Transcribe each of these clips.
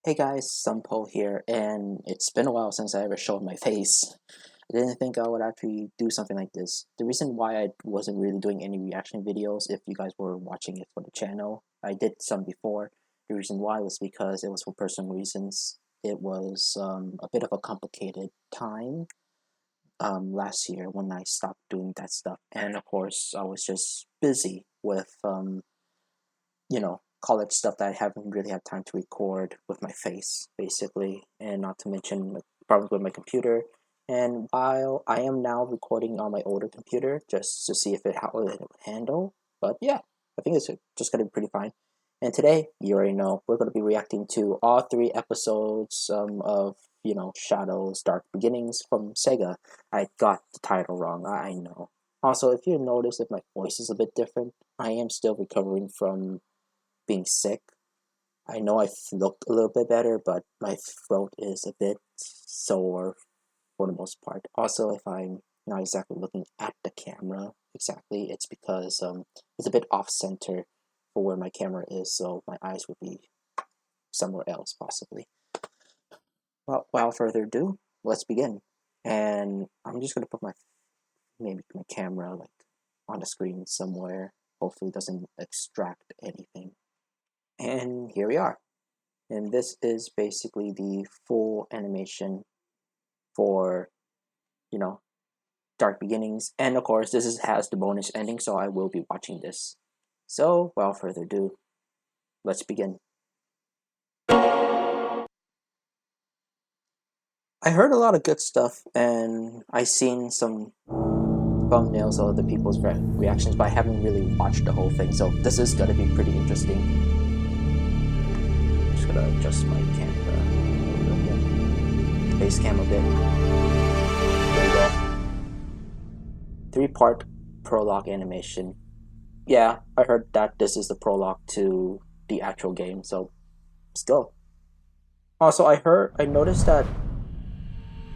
Hey guys, Sunpo here, and it's been a while since I ever showed my face. I didn't think I would actually do something like this. The reason why I wasn't really doing any reaction videos, if you guys were watching it for the channel, I did some before. The reason why was because it was for personal reasons. It was a bit of a complicated time last year when I stopped doing that stuff. And of course, I was just busy with college stuff that I haven't really had time to record with my face, basically, and not to mention problems with my computer. And while I am now recording on my older computer, just to see if how it would handle, but yeah, I think it's just gonna be pretty fine. And today, you already know, we're gonna be reacting to all 3 episodes of Shadow's Dark Beginnings from Sega. I got the title wrong, I know. Also, if you notice if my voice is a bit different, I am still recovering from being sick. I know I look a little bit better, but my throat is a bit sore for the most part. Also, if I'm not exactly looking at the camera exactly, it's because it's a bit off center for where my camera is, so my eyes would be somewhere else possibly. Well, without further ado, let's begin. And I'm just gonna put maybe my camera like on the screen somewhere. Hopefully, it doesn't extract anything. And here we are. And this is basically the full animation for, Dark Beginnings. And of course, this has the bonus ending, so I will be watching this. So, without further ado, let's begin. I heard a lot of good stuff, and I seen some thumbnails of other people's reactions, but I haven't really watched the whole thing, so this is gonna be pretty interesting. Gonna adjust my camera a little bit. Face cam a bit. There we go. 3-part prologue animation. Yeah, I heard that this is the prologue to the actual game, so let's go. Also, I noticed that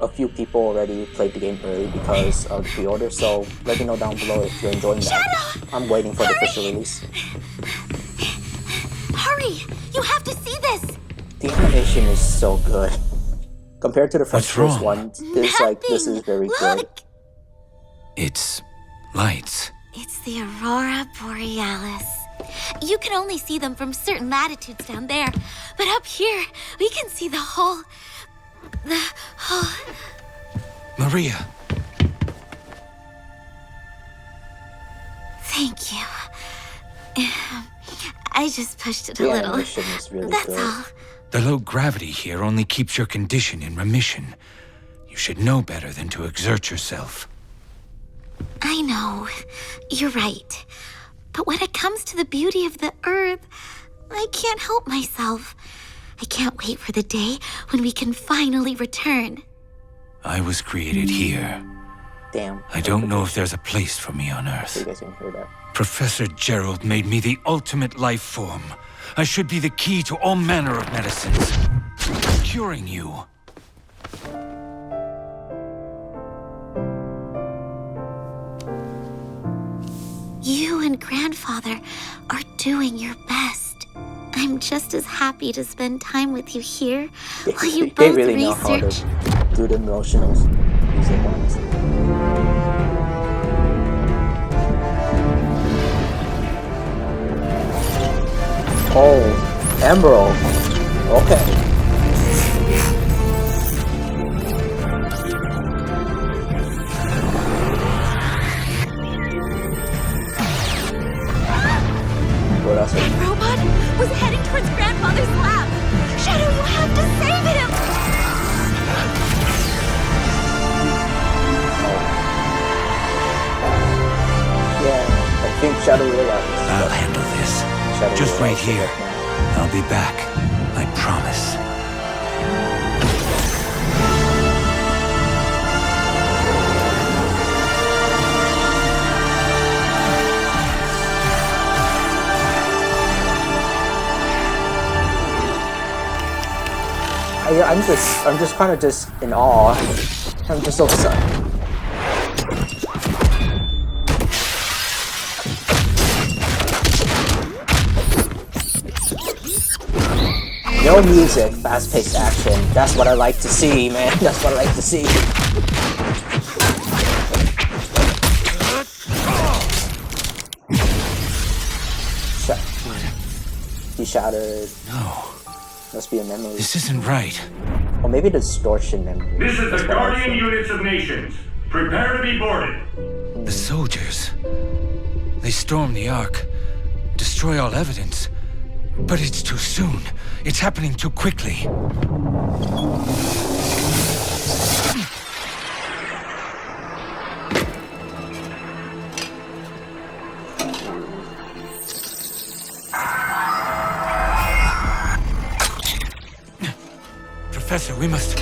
a few people already played the game early because of the pre-order, so let me know down below if you're enjoying that. I'm waiting for the official release. Hurry! You have to see this! The animation is so good. Compared to the first one, this is very good. It's lights. It's the Aurora Borealis. You can only see them from certain latitudes down there, but up here, we can see the whole... Maria! Thank you. I just pushed it a little. Animation is really That's good. all. The low gravity here only keeps your condition in remission. You should know better than to exert yourself. I know. You're right. But when it comes to the beauty of the Earth, I can't help myself. I can't wait for the day when we can finally return. I was created here. Damn. I don't know if there's a place for me on So Earth. you guys can hear that. Professor Gerald made me the ultimate life form. I should be the key to all manner of medicines. Curing you. You and Grandfather are doing your best. I'm just as happy to spend time with you here while you They both really know how research. to do the emotionals. Music ones. Oh, Emerald. Okay. What else? The robot was heading towards Grandfather's lab. Shadow, you have to save him! Yeah, I think Shadow realized. I'll handle this. Shadow Just wait realized here. that now. I'll be back. I promise. I'm just kind of just in awe. I'm just so excited. Yo! Slow music, fast-paced action. That's what I like to see, man. That's what I like to see. He shattered. No. Must be a memory. This isn't right. Or maybe distortion memory. This is the Guardian Units of Nations. Prepare to be boarded. The soldiers. They storm the Ark, destroy all evidence. But it's too soon. It's happening too quickly. Professor, we must...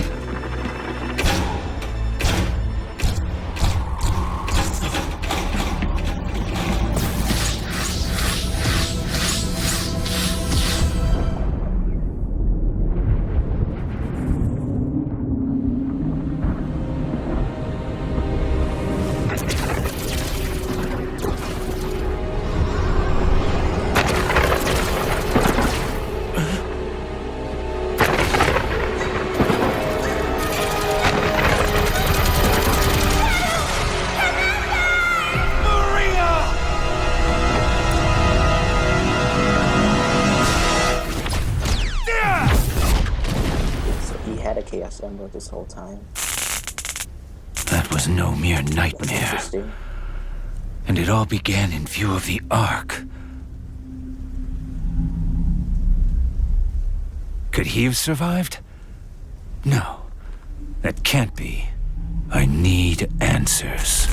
This whole time. That was no mere nightmare. Interesting. And it all began in view of the Ark. Could he have survived? No. That can't be. I need answers.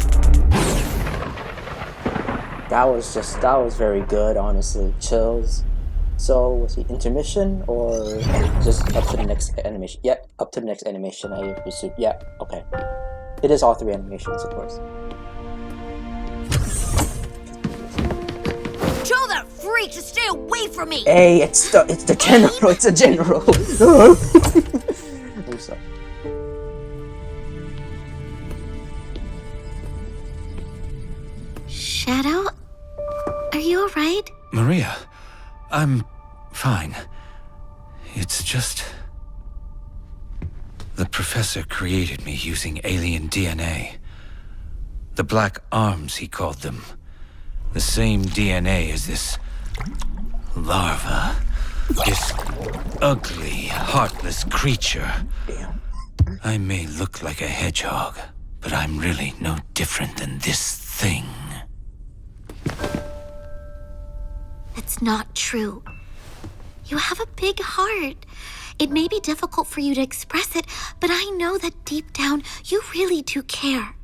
That was very good, honestly. Chills. So, was it intermission or just up to the next animation? Yeah, up to the next animation, I assume. Yeah, okay. It is all 3 animations, of course. Tell that freak to stay away from me! Hey, it's the general, it's a general! I'm sorry. Shadow? Are you alright? Maria, I'm fine. It's just... The professor created me using alien DNA. The Black Arms, he called them. The same DNA as this... larva. This ugly, heartless creature. Damn. I may look like a hedgehog, but I'm really no different than this thing. That's not true. You have a big heart. It may be difficult for you to express it, but I know that deep down, you really do care.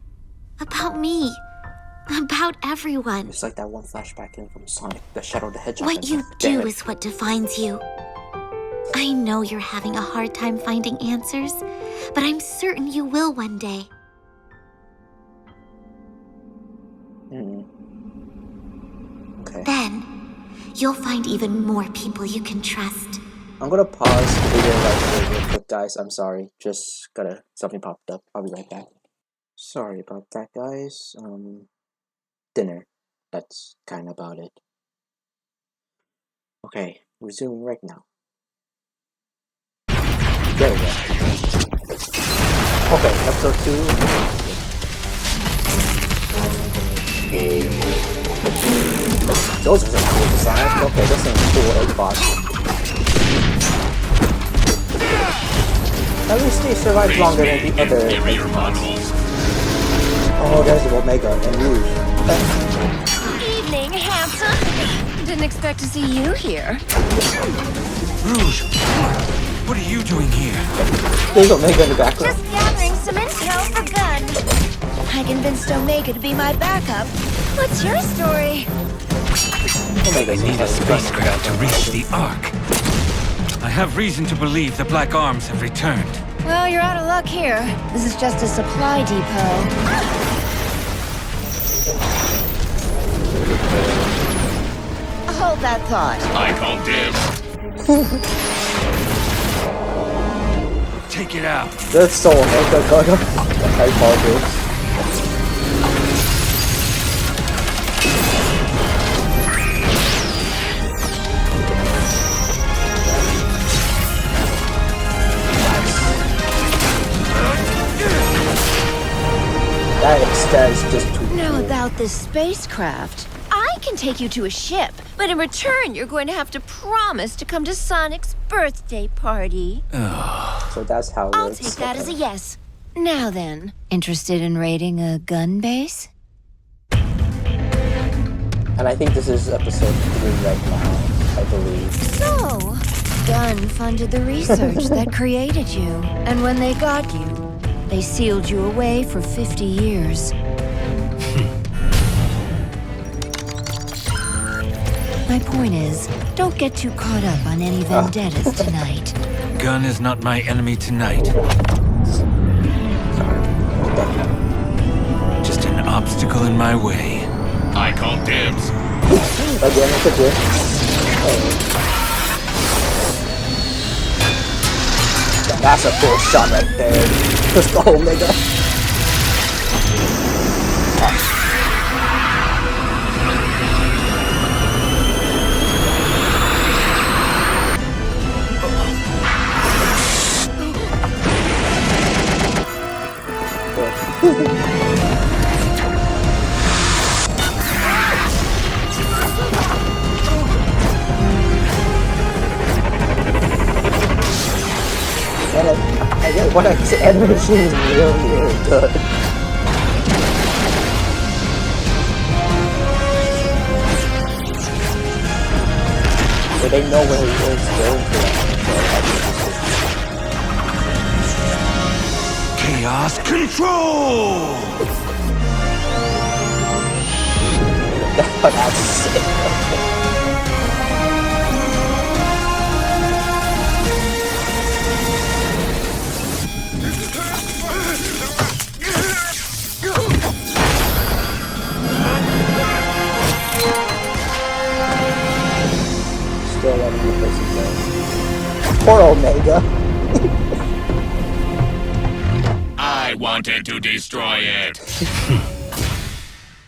About me. About everyone. It's like that one flashback in from Sonic, the ShadowtheHedgehog. What you do is what defines you. I know you're having a hard time finding answers, but I'm certain you will one day. Okay. Then, you'll find even more people you can trust. I'm gonna pause the video right real quick, guys. I'm sorry. Just something popped up. I'll be right back. Sorry about that, guys. Dinner. That's kind of about it. Okay, resuming right now. There we go. Okay, episode 2. Those are some cool designs. Okay, this thing's cool. Xbox. At least they survived longer than the other. Oh, there's the Omega and Rouge. Okay. Evening, handsome. Didn't expect to see you here. Rouge! What are you doing here? There's Omega in the background. Just gathering some intel for Gun. I convinced Omega to be my backup. What's your story? I need a spacecraft to reach the Ark. I have reason to believe the Black Arms have returned. Well, you're out of luck here. This is just a supply depot. Hold that thought. I call dibs. Take it out. There's so Omega gun. I apologize. that is just too Now cool. about this spacecraft. I can take you to a ship, but in return, you're going to have to promise to come to Sonic's birthday party. So that's how it I'll works. take that as a Okay. yes. Now then, interested in raiding a gun base? And I think this is episode 3 right now, I believe. So, Gun funded the research that created you. And when they got you, they sealed you away for 50 years. My point is, don't get too caught up on any vendettas tonight. Gun is not my enemy tonight. Just an obstacle in my way. I call dibs. Again, it's a bit. That's a cool shot right there. Just the Omega. And what I say, animation is really good. So they know where he is going to. Chaos control! That's sick. Still letting the person go. Poor Omega. I wanted to destroy it.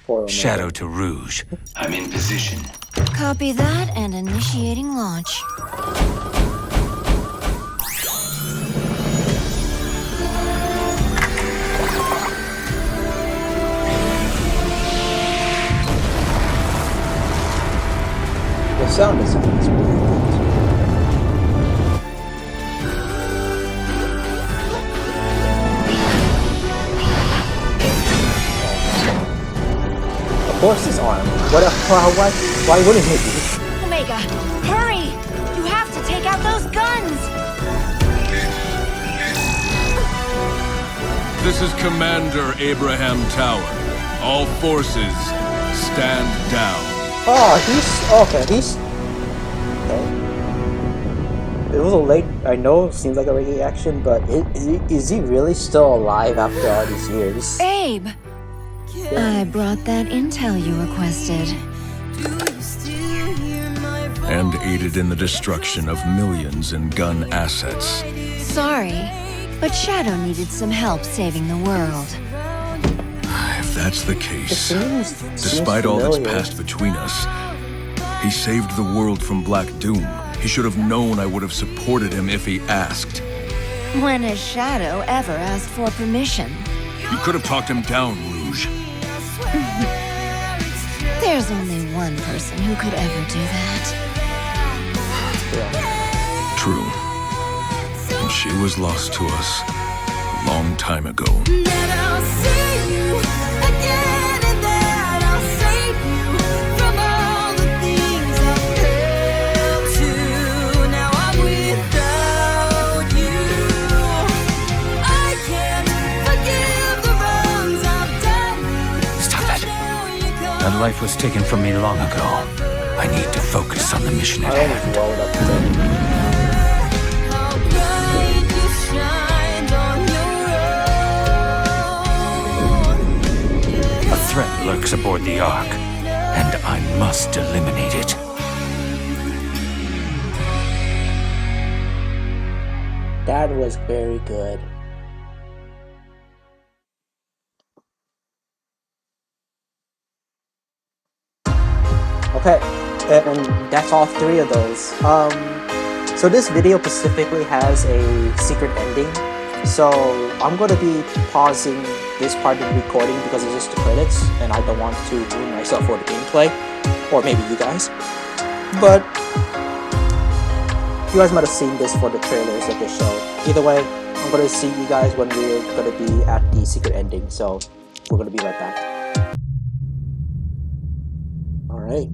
Poor Omega. Shadow to Rouge. I'm in position. Copy that and initiating launch. The sound design is really good. Of course his arm. Why wouldn't he be? Omega, hurry! You have to take out those guns! This is Commander Abraham Tower. All forces, stand down. Oh, he's okay. It was a late. I know it seems like a reaction, but is he really still alive after all these years? Abe! I brought that intel you requested. And aided in the destruction of millions in gun assets. Sorry, but Shadow needed some help saving the world. If that's the It case, seems despite all that's familiar. passed between us, he saved the world from Black Doom. He should have known I would have supported him if he asked. When has Shadow ever asked for permission? You could have talked him down, Rouge. There's only one person who could ever do that. True. And she was lost to us a long time ago. Stop that. That life was taken from me long ago. I need to focus on the mission at I hand. almost rolled up to them. A threat lurks aboard the Ark, and I must eliminate it. That was very good. Okay, and that's all 3 of those. So this video specifically has a secret ending So I'm going to be pausing this part of the recording because it's just the credits, and I don't want to ruin myself for the gameplay, or maybe you guys. But you guys might have seen this for the trailers that they showed. Either way, I'm going to see you guys when we're going to be at the secret ending. So we're going to be right back. Alright.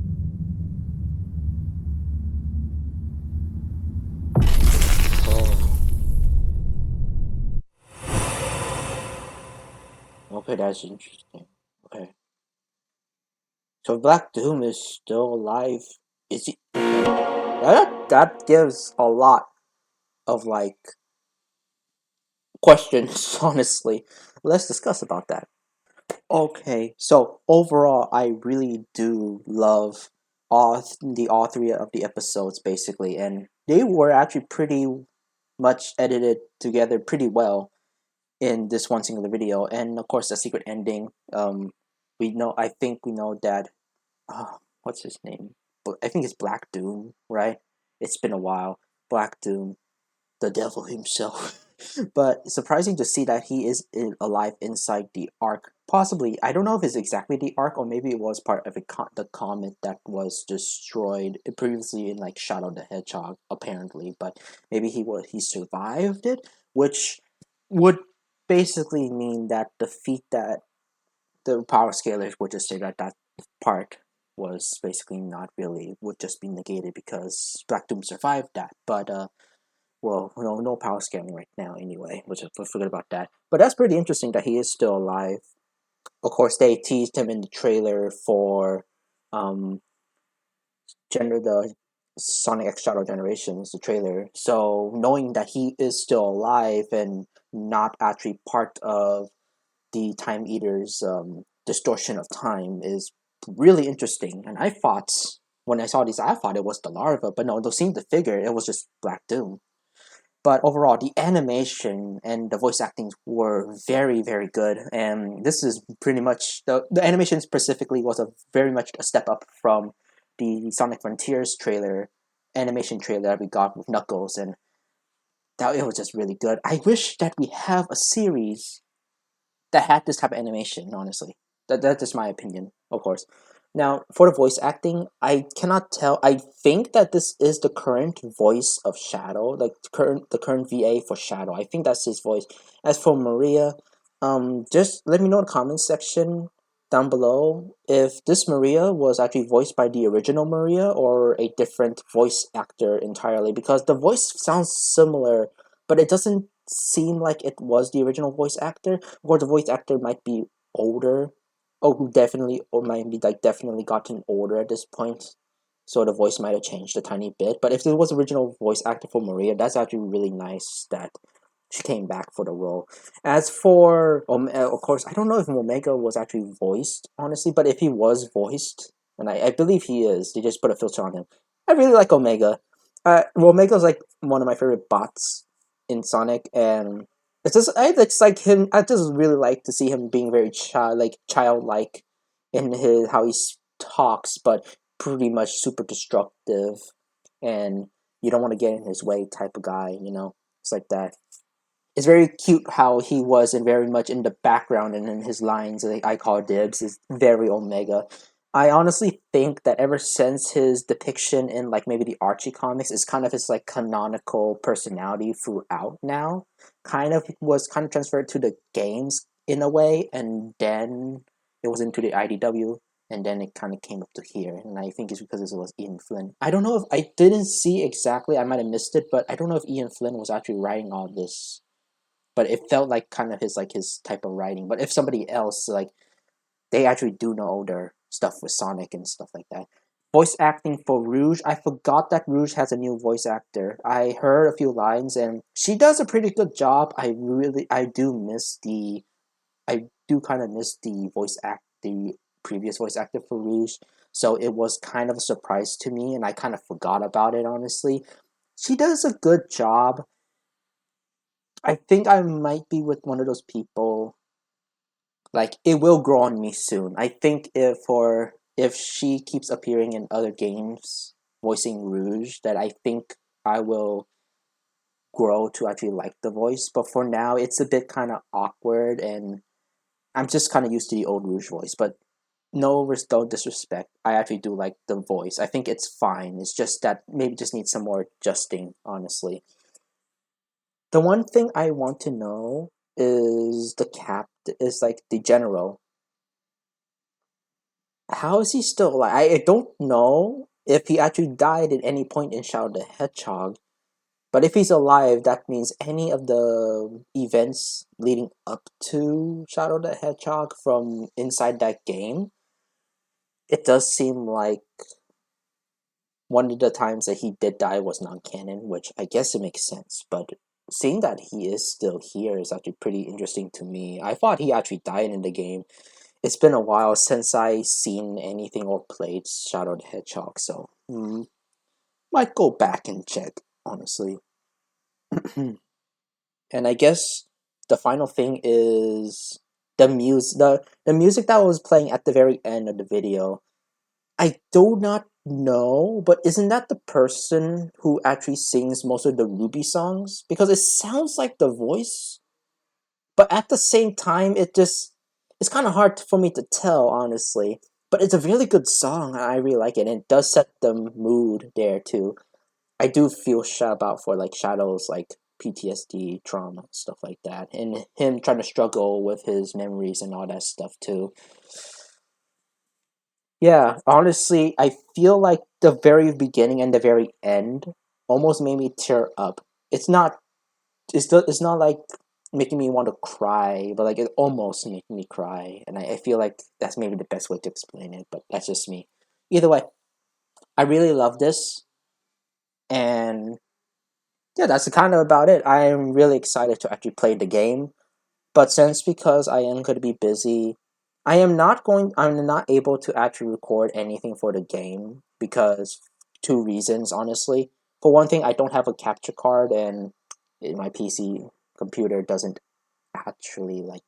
Okay, that's interesting. Okay. So Black Doom is still alive. Is he? That gives a lot of like questions, honestly. Let's discuss about that. Okay, so overall, I really do love all three of the episodes basically, and they were actually pretty much edited together pretty well in this one singular video. And of course, the secret ending. I think we know that. What's his name? I think it's Black Doom, right? It's been a while. Black Doom, the devil himself. But surprising to see that he is alive inside the Ark. Possibly, I don't know if it's exactly the Ark, or maybe it was part of the comet that was destroyed previously in like Shadow the Hedgehog, apparently. But maybe he survived it, which would basically mean that the power scalers would just say that part was basically not really, would just be negated because Black Doom survived that. But well, no power scaling right now anyway, which I forget about that. But that's pretty interesting that he is still alive. Of course, they teased him in the trailer for the SonicXShadowGenerations, the trailer. So knowing that he is still alive and not actually part of the Time Eater's distortion of time is really interesting. And when I saw these, I thought it was the larva, but no, seeing the figure, it was just Black Doom. But overall, the animation and the voice acting were very, very good. And this is pretty much the animation specifically was very much a step up from the Sonic Frontiers animation trailer that we got with Knuckles, and that it was just really good. I wish that we have a series that had this type of animation, honestly. That's just my opinion, of course. Now, for the voice acting, I cannot tell. I think that this is the current voice of Shadow, like the current VA for Shadow. I think that's his voice. As for Maria, just let me know in the comments section down below if this Maria was actually voiced by the original Maria or a different voice actor entirely, because the voice sounds similar, but it doesn't seem like it was the original voice actor, or the voice actor might be older. Oh, definitely, or might be like definitely gotten older at this point, so the voice might have changed a tiny bit. But if it was original voice actor for Maria, that's actually really nice that she came back for the role. As for of course, I don't know if Omega was actually voiced, honestly, but if he was voiced, and I believe he is, they just put a filter on him. I really like Omega. Omega's like one of my favorite bots in Sonic, and it's like him. I just really like to see him being very childlike in how he talks, but pretty much super destructive, and you don't want to get in his way type of guy. It's like that. It's very cute how he was and very much in the background, and in his lines, like, I call dibs, is very Omega. I honestly think that ever since his depiction in like maybe the Archie comics is kind of his like canonical personality throughout now, was transferred to the games in a way, and then it was into the IDW, and then it kind of came up to here, and I think it's because it was Ian Flynn. I don't know if I didn't see exactly, I might have missed it, but I don't know if Ian Flynn was actually writing all this, but it felt like kind of his type of writing. But if somebody else, like, they actually do know older stuff with Sonic and stuff like that. Voice acting for Rouge, I forgot that Rouge has a new voice actor. I heard a few lines and she does a pretty good job. I do kind of miss the previous voice actor for Rouge. So it was kind of a surprise to me, and I kind of forgot about it, honestly. She does a good job. I think I might be with one of those people, like, it will grow on me soon. I think if she keeps appearing in other games voicing Rouge, that I think I will grow to actually like the voice, but for now it's a bit kind of awkward, and I'm just kind of used to the old Rouge voice. But no disrespect, I actually do like the voice. I think it's fine. It's just that maybe just needs some more adjusting, honestly. The one thing I want to know is the general. How is he still alive? I don't know if he actually died at any point in Shadow the Hedgehog, but if he's alive, that means any of the events leading up to Shadow the Hedgehog from inside that game, it does seem like one of the times that he did die was non-canon, which I guess it makes sense, but seeing that he is still here is actually pretty interesting to me. I thought he actually died in the game. It's been a while since I seen anything or played Shadow the Hedgehog, so might go back and check, honestly. And I guess the final thing is the music that was playing at the very end of the video. I do not know, but isn't that the person who actually sings most of the Ruby songs? Because it sounds like the voice, but at the same time, it's kind of hard for me to tell, honestly. But it's a really good song, and I really like it, and it does set the mood there too. I do feel about for like Shadow's like PTSD trauma stuff like that, and him trying to struggle with his memories and all that stuff too. Yeah, honestly, I feel like the very beginning and the very end almost made me tear up. It's not like making me want to cry, but like it almost made me cry, and I feel like that's maybe the best way to explain it. But that's just me. Either way, I really love this, and yeah, that's kind of about it. I am really excited to actually play the game, but since because I am going to be busy, I'm not able to actually record anything for the game because two reasons, honestly. For one thing, I don't have a capture card, and my PC computer doesn't actually like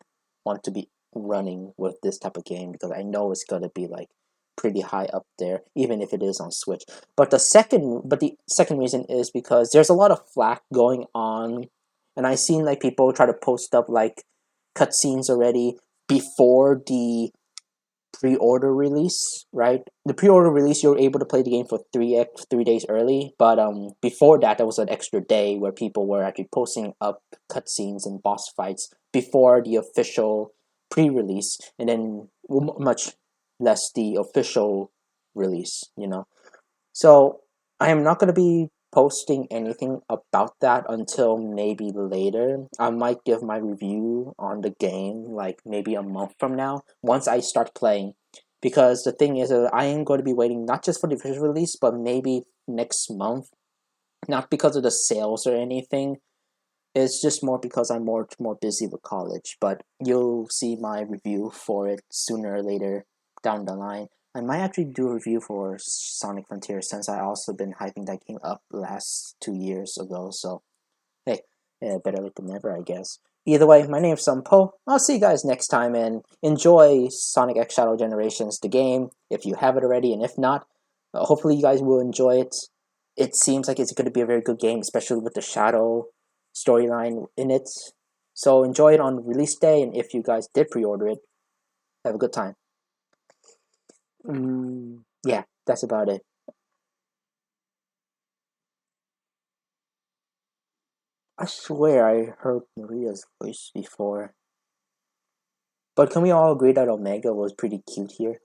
want to be running with this type of game because I know it's gonna be like pretty high up there, even if it is on Switch. But the second reason is because there's a lot of flack going on, and I've seen like people try to post up like cutscenes already before the pre-order release, right? The pre-order release, you're able to play the game for 3 days early, but before that, there was an extra day where people were actually posting up cutscenes and boss fights before the official pre-release, and then much less the official release, you know. So I am not going to be posting anything about that until maybe later. I might give my review on the game like maybe a month from now once I start playing. Because the thing is I am going to be waiting not just for the official release, but maybe next month. Not because of the sales or anything. It's just more because I'm more busy with college. But you'll see my review for it sooner or later down the line. I might actually do a review for Sonic Frontiers since I also been hyping that game up last 2 years ago. So hey, yeah, better late than never, I guess. Either way, my name's Sampo. I'll see you guys next time, and enjoy Sonic X Shadow Generations, the game, if you have it already, and if not, hopefully you guys will enjoy it. It seems like it's going to be a very good game, especially with the Shadow storyline in it. So enjoy it on release day, and if you guys did pre-order it, have a good time. Yeah, that's about it. I swear I heard Maria's voice before. But can we all agree that Omega was pretty cute here?